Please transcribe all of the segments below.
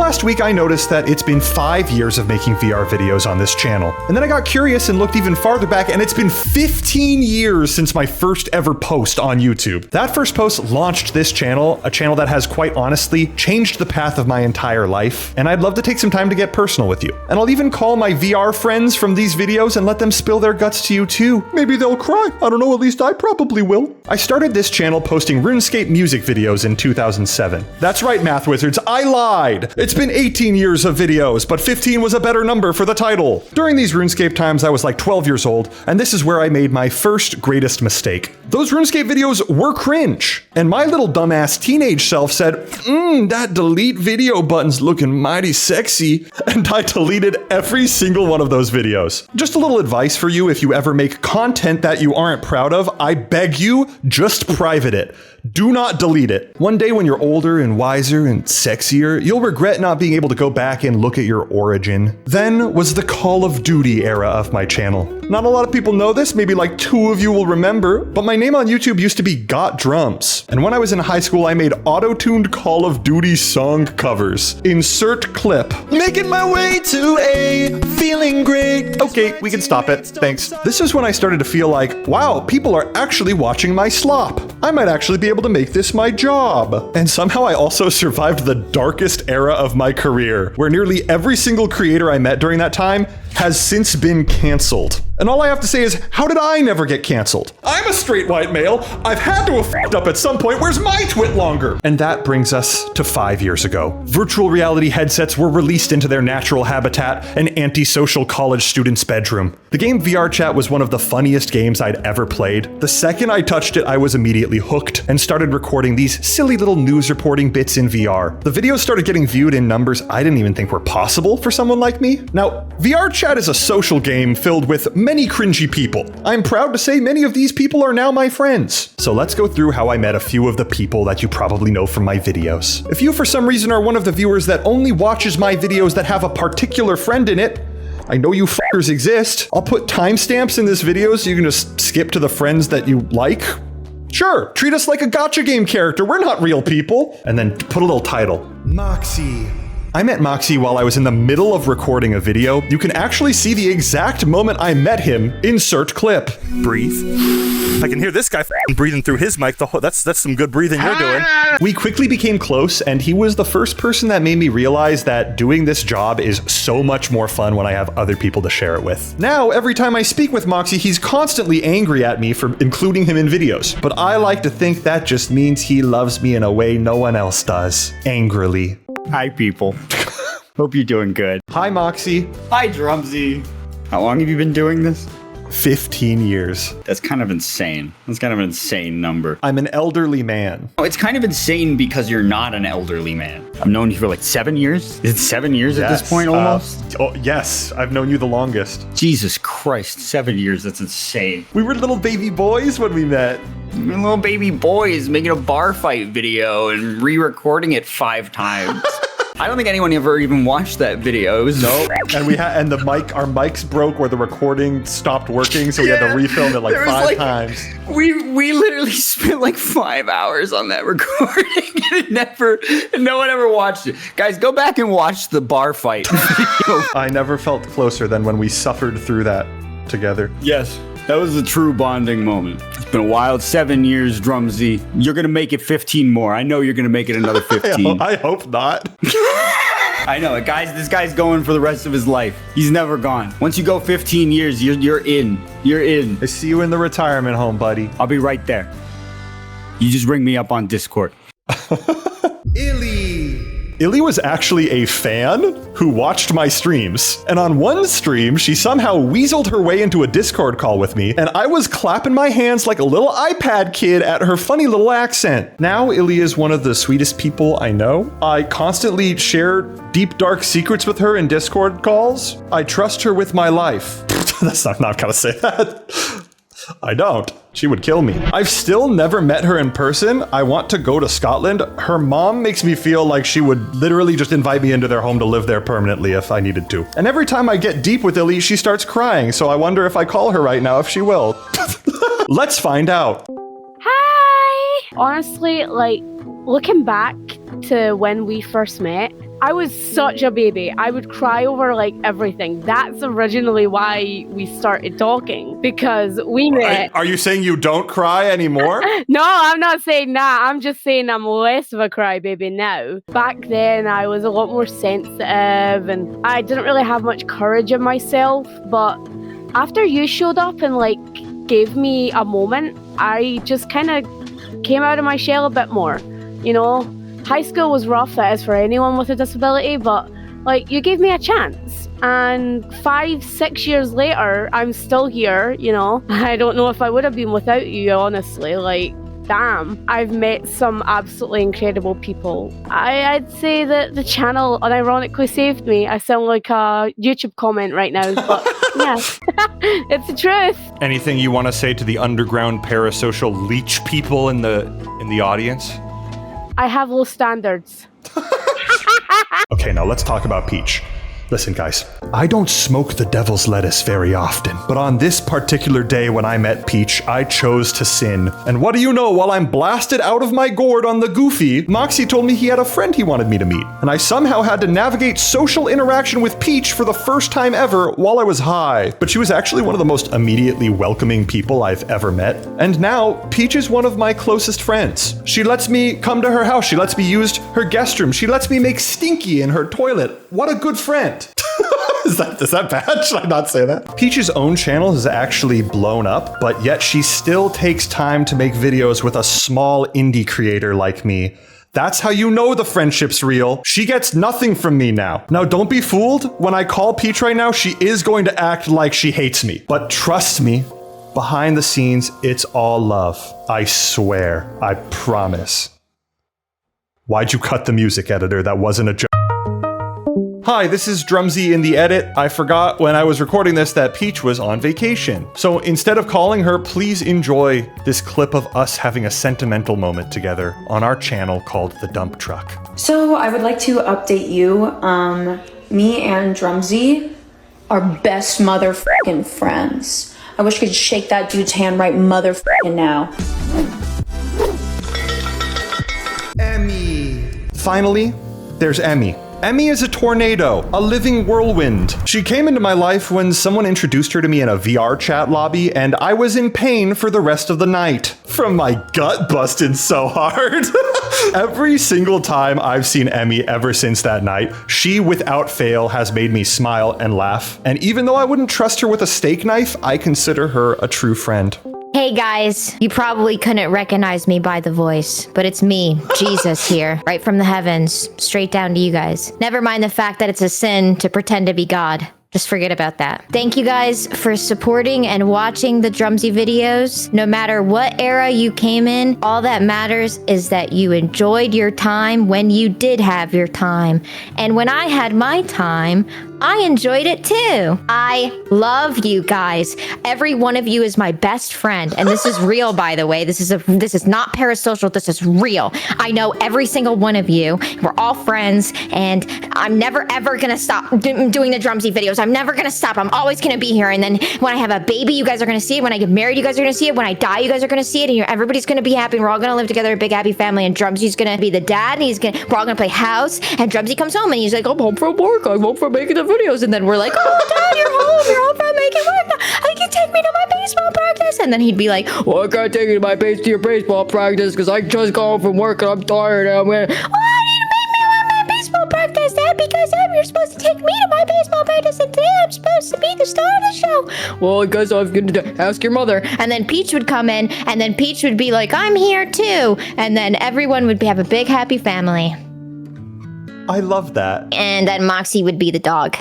Last week I noticed that it's been 5 years of making VR videos on this channel. And then I got curious and looked even farther back, and it's been 15 years since my first ever post on YouTube. That first post launched this channel, a channel that has quite honestly changed the path of my entire life. And I'd love to take some time to get personal with you. And I'll even call my VR friends from these videos and let them spill their guts to you too. Maybe they'll cry. I don't know, at least I probably will. I started this channel posting RuneScape music videos in 2007. That's right, Math Wizards, I lied. It's been 18 years of videos, but 15 was a better number for the title. During these RuneScape times, I was like 12 years old, and this is where I made my first greatest mistake. Those RuneScape videos were cringe, and my little dumbass teenage self said, that delete video button's looking mighty sexy, and I deleted every single one of those videos. Just a little advice for you: if you ever make content that you aren't proud of, I beg you, just private it. Do not delete it. One day when you're older and wiser and sexier, you'll regret not being able to go back and look at your origin. Then was the Call of Duty era of my channel. Not a lot of people know this, maybe like 2 of you will remember, but my name on YouTube used to be Got Drums. And when I was in high school, I made auto-tuned Call of Duty song covers. Insert clip. Making my way to A, feeling great. Okay, we can stop it, thanks. This is when I started to feel like, wow, people are actually watching my slop. I might actually be able to make this my job. And somehow I also survived the darkest era of my career, where nearly every single creator I met during that time has since been canceled. And all I have to say is, how did I never get canceled? I'm a straight white male. I've had to have f***ed up at some point. Where's my twit longer? And that brings us to 5 years ago. Virtual reality headsets were released into their natural habitat, an antisocial college student's bedroom. The game VR Chat was one of the funniest games I'd ever played. The second I touched it, I was immediately hooked and started recording these silly little news reporting bits in VR. The videos started getting viewed in numbers I didn't even think were possible for someone like me. Now, VR Chat is a social game filled with many cringy people. I'm proud to say many of these people are now my friends. So let's go through how I met a few of the people that you probably know from my videos. If you for some reason are one of the viewers that only watches my videos that have a particular friend in it, I know you fuckers exist. I'll put timestamps in this video so you can just skip to the friends that you like. Sure, treat us like a gacha game character. We're not real people. And then put a little title. Moxi. I met Moxi while I was in the middle of recording a video. You can actually see the exact moment I met him. Insert clip. Breathe. I can hear this guy breathing through his mic. That's some good breathing you're doing. We quickly became close, and he was the first person that made me realize that doing this job is so much more fun when I have other people to share it with. Now, every time I speak with Moxi, he's constantly angry at me for including him in videos. But I like to think that just means he loves me in a way no one else does. Angrily. Hi, people. Hope you're doing good. Hi, Moxi. Hi, Drumsy. How long have you been doing this? 15 years. That's kind of insane. That's kind of an insane number. I'm an elderly man. Oh, it's kind of insane because you're not an elderly man. I've known you for like 7 years. Is it 7 years at this point almost? Yes, I've known you the longest. Jesus Christ, 7 years. That's insane. We were little baby boys when we met. We were little baby boys making a bar fight video and re-recording it 5 times. I don't think anyone ever even watched that video. It was no, and our mics broke where the recording stopped working, so we had to refilm it like 5 times. We literally spent like 5 hours on that recording, and no one ever watched it. Guys, go back and watch the bar fight video. I never felt closer than when we suffered through that together. Yes. That was a true bonding moment. It's been a wild 7 years, Drumsy. You're gonna make it 15 more. I know you're gonna make it another 15. I hope not. I know, guys. This guy's going for the rest of his life. He's never gone. Once you go 15 years, you're in. You're in. I see you in the retirement home, buddy. I'll be right there. You just ring me up on Discord. Illy. Illy was actually a fan who watched my streams. And on one stream, she somehow weaseled her way into a Discord call with me, and I was clapping my hands like a little iPad kid at her funny little accent. Now, Illy is one of the sweetest people I know. I constantly share deep, dark secrets with her in Discord calls. I trust her with my life. I'm not gonna say that. I don't. She would kill me. I've still never met her in person. I want to go to Scotland. Her mom makes me feel like she would literally just invite me into their home to live there permanently if I needed to. And every time I get deep with Illy, she starts crying, so I wonder if I call her right now if she will. Let's find out. Hi! Honestly, like, looking back to when we first met, I was such a baby. I would cry over like everything. That's originally why we started talking, because we met. Are you saying you don't cry anymore? No, I'm not saying that. I'm just saying I'm less of a crybaby now. Back then, I was a lot more sensitive and I didn't really have much courage in myself. But after you showed up and like gave me a moment, I just kind of came out of my shell a bit more. You know, high school was rough, that is for anyone with a disability, but like you gave me a chance. And 5-6 years later, I'm still here, you know. I don't know if I would have been without you, honestly. Like, damn, I've met some absolutely incredible people. I'd say that the channel unironically saved me. I sound like a YouTube comment right now, but yeah, it's the truth. Anything you want to say to the underground parasocial leech people in the audience? I have low standards. Okay, now let's talk about Peach. Listen, guys, I don't smoke the devil's lettuce very often, but on this particular day when I met Peach, I chose to sin. And what do you know, while I'm blasted out of my gourd on the Goofy, Moxi told me he had a friend he wanted me to meet. And I somehow had to navigate social interaction with Peach for the first time ever while I was high. But she was actually one of the most immediately welcoming people I've ever met. And now, Peach is one of my closest friends. She lets me come to her house. She lets me use her guest room. She lets me make stinky in her toilet. What a good friend. Is that bad? Should I not say that? Peach's own channel has actually blown up, but yet she still takes time to make videos with a small indie creator like me. That's how you know the friendship's real. She gets nothing from me now. Now, don't be fooled. When I call Peach right now, she is going to act like she hates me. But trust me, behind the scenes, it's all love. I swear. I promise. Why'd you cut the music, editor? That wasn't a joke. Hi, this is Drumsy in the edit. I forgot when I was recording this that Peach was on vacation. So instead of calling her, please enjoy this clip of us having a sentimental moment together on our channel called The Dump Truck. So I would like to update you. Me and Drumsy are best motherfucking friends. I wish I could shake that dude's hand right motherfucking now. Emmy. Finally, there's Emmy. Emmy is a tornado, a living whirlwind. She came into my life when someone introduced her to me in a VR chat lobby, and I was in pain for the rest of the night. From my gut busted so hard. Every single time I've seen Emmy ever since that night, she without fail has made me smile and laugh. And even though I wouldn't trust her with a steak knife, I consider her a true friend. Hey guys, you probably couldn't recognize me by the voice, but it's me, Jesus here, right from the heavens, straight down to you guys. Never mind the fact that it's a sin to pretend to be God. Just forget about that. Thank you guys for supporting and watching the Drumsy videos. No matter what era you came in, all that matters is that you enjoyed your time when you did have your time. And when I had my time, I enjoyed it too. I love you guys. Every one of you is my best friend. And this is real, by the way. This is not parasocial. This is real. I know every single one of you. We're all friends. And I'm never, ever going to stop doing the Drumsy videos. I'm never going to stop. I'm always going to be here. And then when I have a baby, you guys are going to see it. When I get married, you guys are going to see it. When I die, you guys are going to see it. And everybody's going to be happy. And we're all going to live together, a big happy family. And Drumsy's going to be the dad. And we're all going to play house. And Drumsy comes home and he's like, I'm home from work. I'm home from making the videos. And then we're like, oh, Dad, you're home from making work now. I can take me to my baseball practice. And then he'd be like, well, I can't take you to your baseball practice because I just got home from work and I'm tired. And I'm going, well, I need to make me to my baseball practice, Dad, because you're supposed to take me to my baseball practice and today I'm supposed to be the star of the show. Well, I guess I'm going to ask your mother. And then Peach would come in and then Peach would be like, I'm here too. And then everyone would have a big happy family. I love that. And then Moxi would be the dog.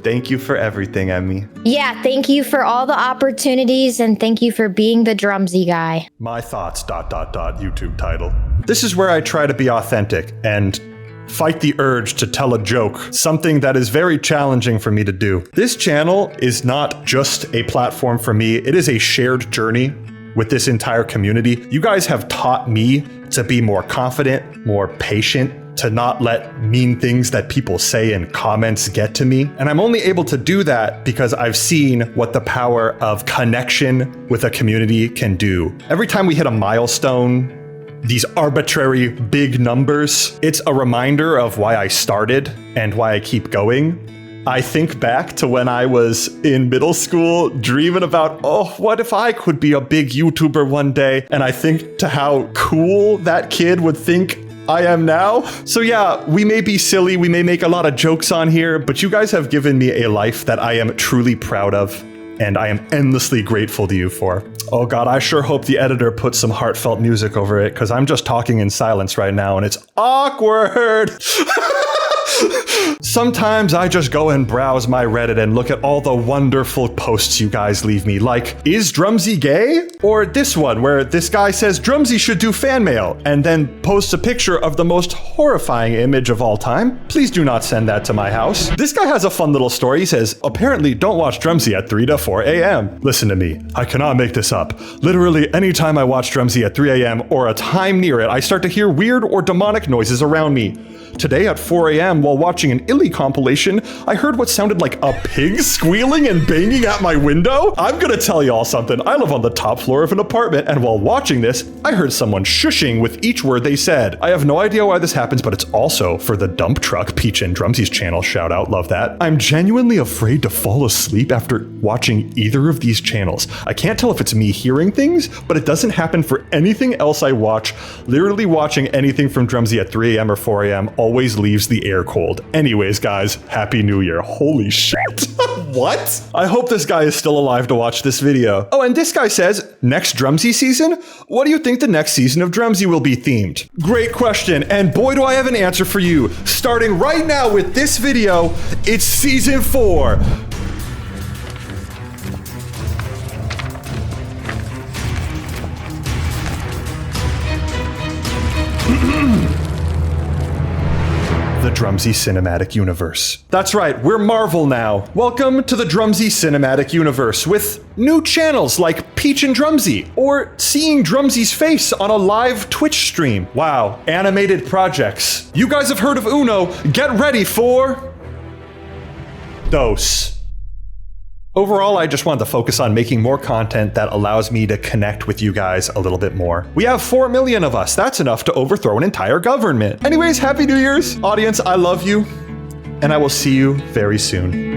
Thank you for everything, Emmy. Yeah, thank you for all the opportunities and thank you for being the Drumsy guy. My thoughts, ... YouTube title. This is where I try to be authentic and fight the urge to tell a joke, something that is very challenging for me to do. This channel is not just a platform for me, it is a shared journey with this entire community. You guys have taught me to be more confident, more patient, to not let mean things that people say in comments get to me. And I'm only able to do that because I've seen what the power of connection with a community can do. Every time we hit a milestone, these arbitrary big numbers. It's a reminder of why I started and why I keep going. I think back to when I was in middle school dreaming about, oh, what if I could be a big YouTuber one day? And I think to how cool that kid would think I am now. So yeah, we may be silly, we may make a lot of jokes on here, but you guys have given me a life that I am truly proud of, and I am endlessly grateful to you for. Oh God, I sure hope the editor puts some heartfelt music over it, because I'm just talking in silence right now, and it's awkward. Sometimes I just go and browse my Reddit and look at all the wonderful posts you guys leave me, like, is Drumsy gay? Or this one where this guy says Drumsy should do fan mail and then posts a picture of the most horrifying image of all time. Please do not send that to my house. This guy has a fun little story. He says, apparently don't watch Drumsy at 3 to 4 a.m. Listen to me, I cannot make this up. Literally anytime I watch Drumsy at 3 a.m. or a time near it, I start to hear weird or demonic noises around me. Today at 4 a.m. while watching an Illy compilation, I heard what sounded like a pig squealing and banging at my window. I'm gonna tell y'all something. I live on the top floor of an apartment, and while watching this, I heard someone shushing with each word they said. I have no idea why this happens, but it's also for the dump truck Peach and Drumsy's channel. Shout out, love that. I'm genuinely afraid to fall asleep after watching either of these channels. I can't tell if it's me hearing things, but it doesn't happen for anything else I watch. Literally watching anything from Drumsy at 3 a.m. or 4 a.m. always leaves the air cold. Anyways, guys, Happy New Year. Holy shit. What? I hope this guy is still alive to watch this video. Oh, and this guy says, next Drumsy season? What do you think the next season of Drumsy will be themed? Great question, and boy do I have an answer for you. Starting right now with this video, it's season 4. The Drumsy Cinematic Universe. That's right, we're Marvel now. Welcome to the Drumsy Cinematic Universe with new channels like Peach and Drumsy, or seeing Drumsy's face on a live Twitch stream. Wow, animated projects. You guys have heard of Uno, get ready for Dos. Overall, I just wanted to focus on making more content that allows me to connect with you guys a little bit more. We have 4 million of us. That's enough to overthrow an entire government. Anyways, Happy New Year's. Audience, I love you, and I will see you very soon.